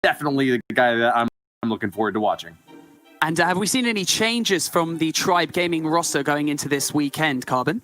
definitely the guy that I'm looking forward to watching. And have we seen any changes from the Tribe Gaming roster going into this weekend, Carbon?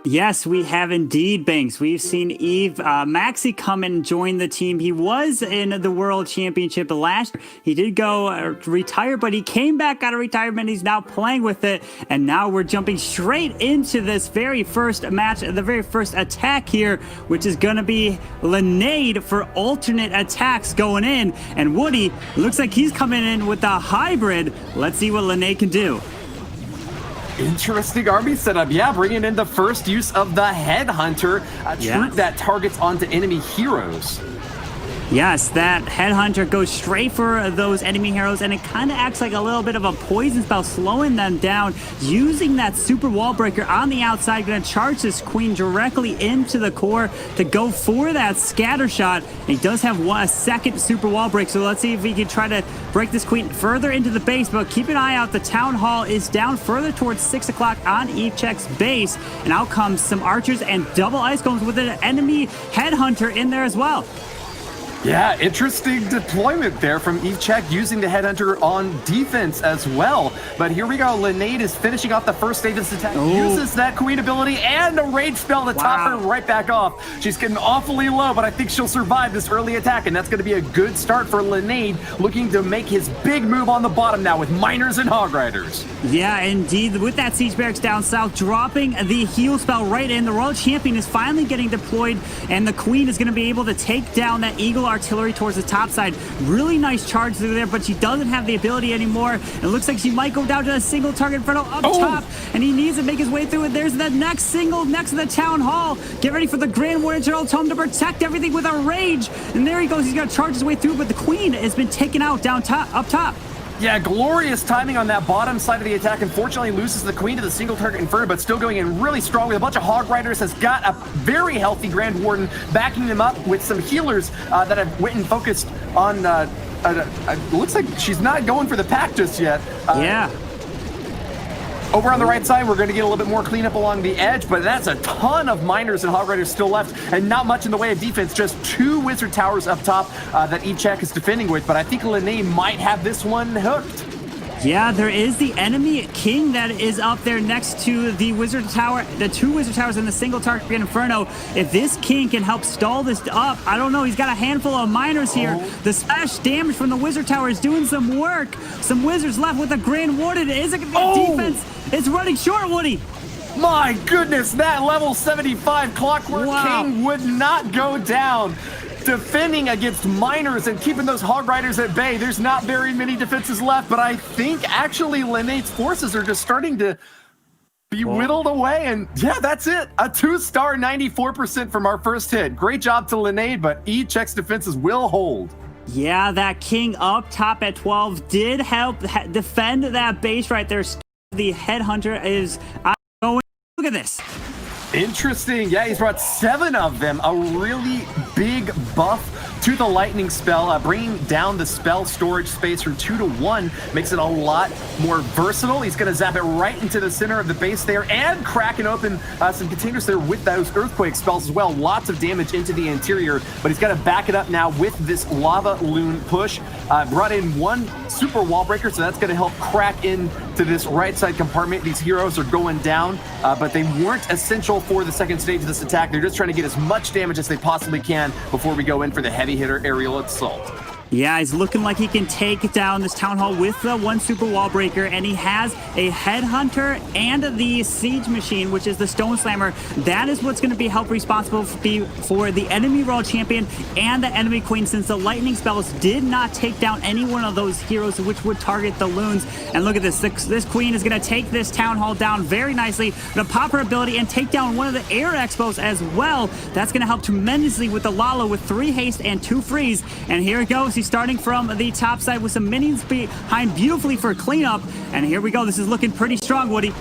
Yes, we have indeed, Banks. We've seen Eve Maxi come and join the team. He was in the World Championship last year. He did go retire, but he came back out of retirement. He's now playing with it. And now we're jumping straight into this very first match, the very first attack here, which is going to be Linade for alternate attacks going in. And Woody looks like he's coming in with a hybrid. Let's see what Linade can do. Interesting army setup. Yeah, bringing in the first use of the Headhunter, a troop that targets onto enemy heroes. Yes, that Headhunter goes straight for those enemy heroes, and it kind of acts like a little bit of a poison spell, slowing them down, using that super wall breaker on the outside, going to charge this Queen directly into the core to go for that scatter shot. And he does have a second super wall break, so let's see if he can try to break this Queen further into the base, but keep an eye out. The Town Hall is down further towards 6 o'clock on Evecheck's base, and out comes some archers and double ice golems with an enemy Headhunter in there as well. Yeah, interesting deployment there from Evecheck, using the Headhunter on defense as well. But here we go. Linade is finishing off the first stage of this attack. Uses that Queen ability and a rage spell to top her right back off. She's getting awfully low, but I think she'll survive this early attack, and that's going to be a good start for Linade, looking to make his big move on the bottom now with Miners and Hog Riders. Yeah, indeed. With that Siege Barracks down south, dropping the heal spell right in. The Royal Champion is finally getting deployed, and the Queen is going to be able to take down that Eagle Artillery towards the top side. Really nice charge through there, but she doesn't have the ability anymore. It looks like she might go down to a single target Inferno up top, and he needs to make his way through it. There's that next single next to the Town Hall. Get ready for the Grand Warden General Tome to protect everything with a rage. And there he goes. He's going to charge his way through, but the Queen has been taken out down top, up top. Yeah, glorious timing on that bottom side of the attack. Unfortunately, loses the Queen to the single target Inferno, but still going in really strong with a bunch of Hog Riders. Has got a very healthy Grand Warden backing them up with some healers that have went and focused on. Looks like she's not going for the pack just yet. Yeah. Over on the right side, we're going to get a little bit more cleanup along the edge, but that's a ton of Miners and Hog Riders still left, and not much in the way of defense. Just 2 Wizard Towers up top that Evecheck is defending with, but I think Linade might have this one hooked. Yeah, there is the enemy King that is up there next to the Wizard Tower, the 2 Wizard Towers and the single target Inferno. If this King can help stall this up, I don't know. He's got a handful of Miners here. The splash damage from the Wizard Tower is doing some work. Some Wizards left with a Grand Warden. Is it going to be defense? It's running short, Woody. My goodness, that level 75 Clockwork King would not go down. Defending against Miners and keeping those Hog Riders at bay. There's not very many defenses left, but I think actually Linade's forces are just starting to be whittled away, and yeah, that's it. A 2-star 94% from our first hit. Great job to Linade, but Evecheck's defenses will hold. Yeah, that King up top at 12 did help defend that base right there. The Headhunter is going. Look at this. Interesting. Yeah, he's brought 7 of them. A really big buff to the lightning spell, bringing down the spell storage space from 2 to 1, makes it a lot more versatile. He's going to zap it right into the center of the base there and cracking open some containers there with those earthquake spells as well. Lots of damage into the interior, but he's got to back it up now with this lava loon push. Brought in 1 super wall breaker, so that's going to help crack into this right side compartment. These heroes are going down, but they weren't essential for the second stage of this attack. They're just trying to get as much damage as they possibly can before we go in for the heavy hitter aerial assault. Yeah, he's looking like he can take down this Town Hall with the 1 super wall breaker, and he has a Headhunter and the Siege Machine, which is the Stone Slammer. That is what's going to be help responsible for the enemy Royal Champion and the enemy Queen, since the lightning spells did not take down any one of those heroes which would target the loons. And look at this. This Queen is going to take this Town Hall down very nicely. Going to pop her ability and take down one of the air expos as well. That's going to help tremendously with the Lala with 3 haste and 2 freeze. And here it goes. He's starting from the top side with some minions behind beautifully for cleanup. And here we go. This is looking pretty strong, Woody.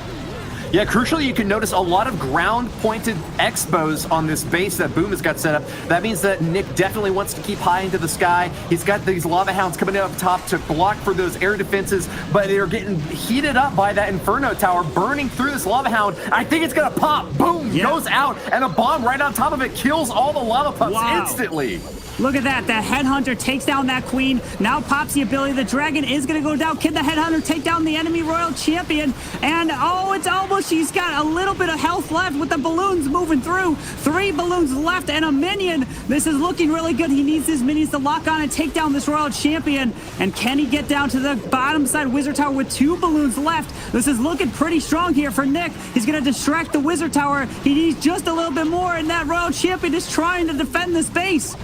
Yeah, crucially, you can notice a lot of ground-pointed expos on this base that Boom has got set up. That means that Nick definitely wants to keep high into the sky. He's got these lava hounds coming up top to block for those air defenses, but they're getting heated up by that Inferno Tower, burning through this lava hound. I think it's going to pop. Boom! Goes out, and a bomb right on top of it kills all the lava pups instantly. Look at that. The Headhunter takes down that queen. Now pops the ability. The dragon is going to go down. Can the Headhunter take down the enemy royal champion? And oh, it's almost, she's got a little bit of health left with the balloons moving through. 3 balloons left and a minion. This is looking really good. He needs his minions to lock on and take down this royal champion. And can he get down to the bottom side wizard tower with 2 balloons left? This is looking pretty strong here for Nick. He's going to distract the wizard tower. He needs just a little bit more, and that royal champion is trying to defend this base.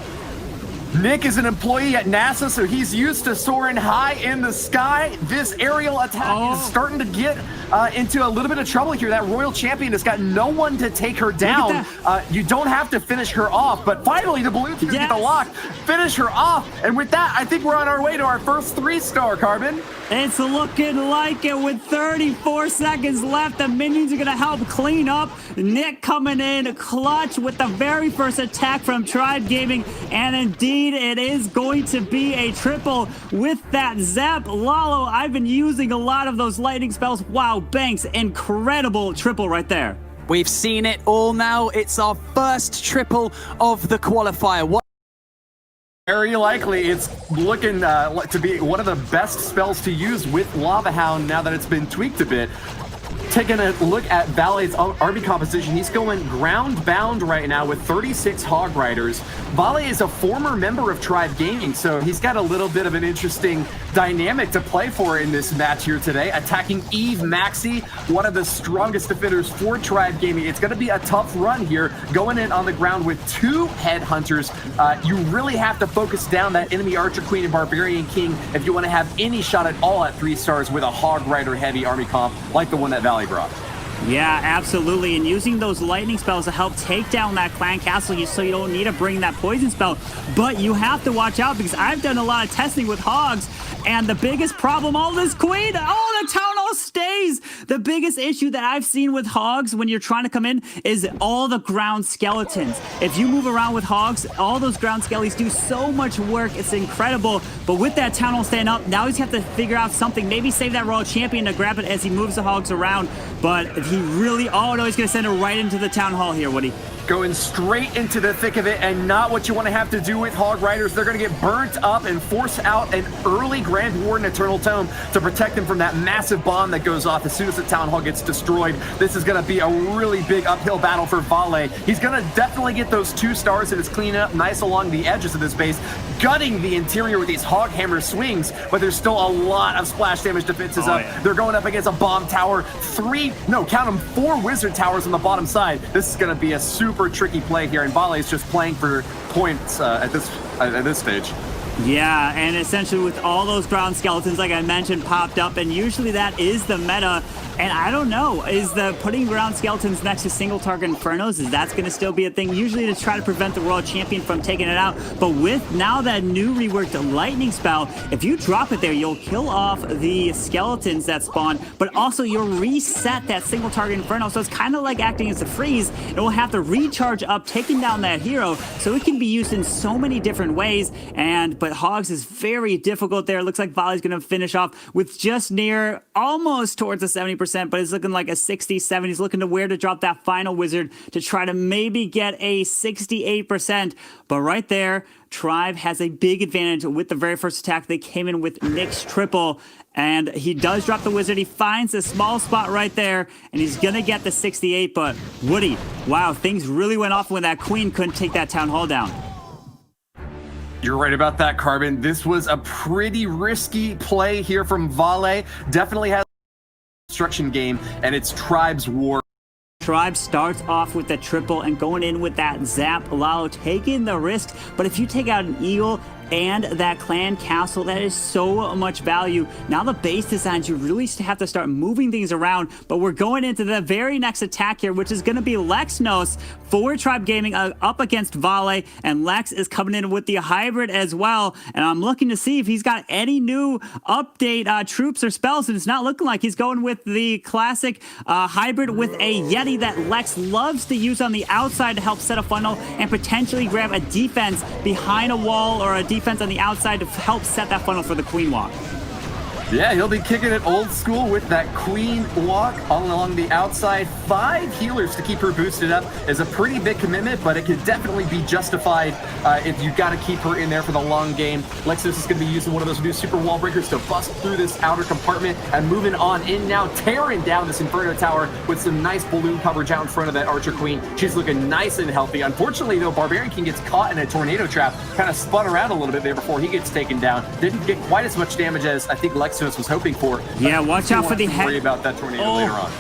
Nick is an employee at NASA, so he's used to soaring high in the sky. This aerial attack is starting to get into a little bit of trouble here. That royal champion has got no one to take her down. You don't have to finish her off, but finally the balloons get the lock, finish her off, and with that, I think we're on our way to our first 3-star, Carbon. It's looking like it with 34 seconds left. The minions are going to help clean up. Nick coming in clutch with the very first attack from Tribe Gaming. And indeed, it is going to be a triple with that Zap. Lalo, I've been using a lot of those lightning spells. Wow, Banks, incredible triple right there. We've seen it all now. It's our first triple of the qualifier. Very likely, it's looking to be one of the best spells to use with Lava Hound now that it's been tweaked a bit. Taking a look at Vale's army composition, he's going ground bound right now with 36 Hog Riders. Vale is a former member of Tribe Gaming, so he's got a little bit of an interesting dynamic to play for in this match here today. Attacking Eve Maxi, one of the strongest defenders for Tribe Gaming. It's going to be a tough run here, going in on the ground with 2 Headhunters. You really have to focus down that enemy Archer Queen and Barbarian King if you want to have any shot at all at 3 stars with a Hog Rider heavy army comp like the one that Vale brought. Yeah, absolutely. And using those lightning spells to help take down that clan castle so you don't need to bring that poison spell. But you have to watch out because I've done a lot of testing with hogs, and the biggest problem, all this queen, oh, the town hall stays. The biggest issue that I've seen with hogs when you're trying to come in is all the ground skeletons. If you move around with hogs, all those ground skellies do so much work. It's incredible. But with that town hall staying up, now he's got to figure out something. Maybe save that royal champion to grab it as he moves the hogs around. But he really, oh no, he's going to send it right into the town hall here, Woody. Going straight into the thick of it, and not what you want to have to do with Hog Riders. They're going to get burnt up and force out an early Grand Warden Eternal Tome to protect them from that massive bomb that goes off as soon as the town hall gets destroyed. This is going to be a really big uphill battle for Vale. He's going to definitely get those 2 stars, and it's cleaning up nice along the edges of this base, gutting the interior with these Hog Hammer swings, but there's still a lot of splash damage defenses up. Yeah. They're going up against a bomb tower. 4 wizard towers on the bottom side. This is going to be a super tricky play here, and Vale is just playing for points at this stage. Yeah, and essentially with all those ground skeletons, like I mentioned, popped up, and usually that is the meta. And I don't know, is the putting ground skeletons next to single target infernos, is that's going to still be a thing? Usually to try to prevent the royal champion from taking it out. But with now that new reworked lightning spell, if you drop it there, you'll kill off the skeletons that spawn, but also you'll reset that single target inferno. So it's kind of like acting as a freeze. It will have to recharge up, taking down that hero. So it can be used in so many different ways. But Hogs is very difficult there. It looks like Vale's going to finish off with just near, almost towards a 70%, but it's looking like a 67. He's looking to where to drop that final wizard to try to maybe get a 68%. But right there, Tribe has a big advantage with the very first attack. They came in with Nick's triple, and he does drop the wizard. He finds a small spot right there, and he's going to get the 68. But Woody, wow, things really went off when that queen couldn't take that town hall down. You're right about that, Carbon. This was a pretty risky play here from Vale. Definitely has a construction game, and it's Tribe's war. Tribe starts off with the triple and going in with that Zap. Lalo taking the risk, but if you take out an Eagle and that clan castle, that is so much value. Now the base designs, you really have to start moving things around, but we're going into the very next attack here, which is going to be Lexnos for Tribe Gaming up against Vale, and Lex is coming in with the hybrid as well, and I'm looking to see if he's got any new update troops or spells, and it's not looking like he's going with the classic hybrid with a Yeti that Lex loves to use on the outside to help set a funnel and potentially grab a defense behind a wall or a defense on the outside to help set that funnel for the Queen Walk. Yeah, he'll be kicking it old school with that queen walk all along the outside. 5 healers to keep her boosted up is a pretty big commitment, but it could definitely be justified if you've got to keep her in there for the long game. Lexus is going to be using one of those new super wall breakers to bust through this outer compartment and moving on in now, tearing down this Inferno Tower with some nice balloon coverage out in front of that Archer Queen. She's looking nice and healthy. Unfortunately, though, Barbarian King gets caught in a tornado trap, kind of spun around a little bit there before he gets taken down. Didn't get quite as much damage as I think Lexus was hoping for. Yeah, watch out for the worry about that tornado later on.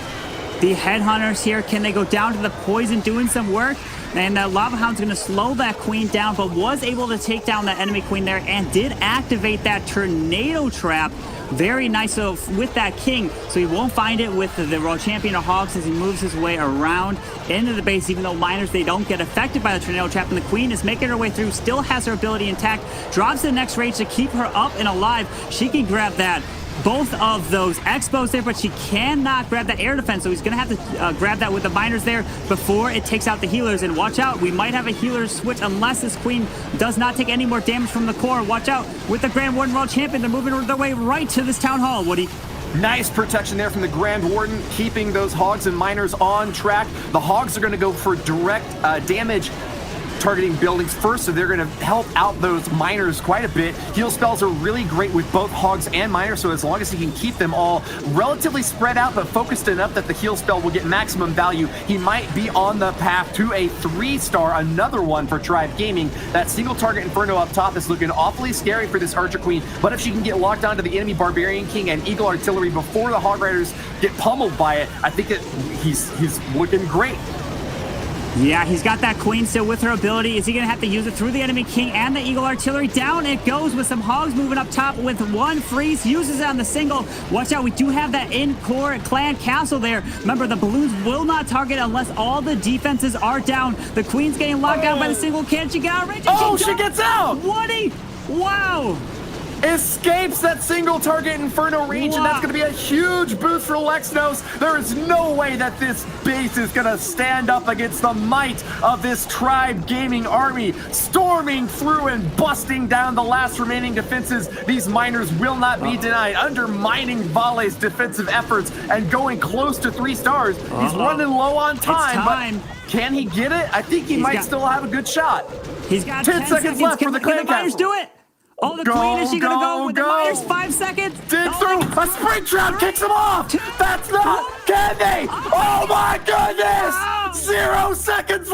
The Headhunters here, can they go down to the poison doing some work? And Lava Hound's going to slow that queen down, but was able to take down that enemy queen there and did activate that tornado trap. Very nice with that king, so he won't find it with the World Champion of Hogs as he moves his way around into the base, even though miners, they don't get affected by the tornado trap, and the queen is making her way through, still has her ability intact, drops the next rage to keep her up and alive. She can grab that. Both of those expos there, but she cannot grab that air defense, so he's going to have to grab that with the miners there before it takes out the healers. And watch out, we might have a healer switch unless this queen does not take any more damage from the core. Watch out with the Grand Warden World Champion. They're moving their way right to this town hall, Woody. Nice protection there from the Grand Warden, keeping those hogs and miners on track. The hogs are going to go for direct damage, targeting buildings first, so they're going to help out those miners quite a bit. Heal spells are really great with both hogs and miners, so as long as he can keep them all relatively spread out but focused enough that the heal spell will get maximum value, he might be on the path to a 3-star, another one for Tribe Gaming. That single target Inferno up top is looking awfully scary for this Archer Queen, but if she can get locked onto the enemy Barbarian King and Eagle Artillery before the Hog Riders get pummeled by it, I think that he's looking great. Yeah, he's got that queen still with her ability. Is he going to have to use it through the enemy king and the Eagle Artillery? Down it goes with some hogs moving up top with one freeze. Uses it on the single. Watch out, we do have that in-core clan castle there. Remember, the balloons will not target unless all the defenses are down. The queen's getting locked down by the single. Can she get out? Oh, she gets out! Woody! Wow! Escapes that single target Inferno range, and that's going to be a huge boost for Lexnos. There is no way that this base is going to stand up against the might of this Tribe Gaming army, storming through and busting down the last remaining defenses. These miners will not be denied, undermining Vale's defensive efforts and going close to 3 stars. He's running low on time, but can he get it? I think he might still have a good shot. He's got 10 seconds left for the clan miners castle. do it? Oh, the queen, is she going to go with the miners? 5 seconds. Dig through. A spring trap kicks him off. That's not. Can they? Oh, my goodness. 0 seconds left.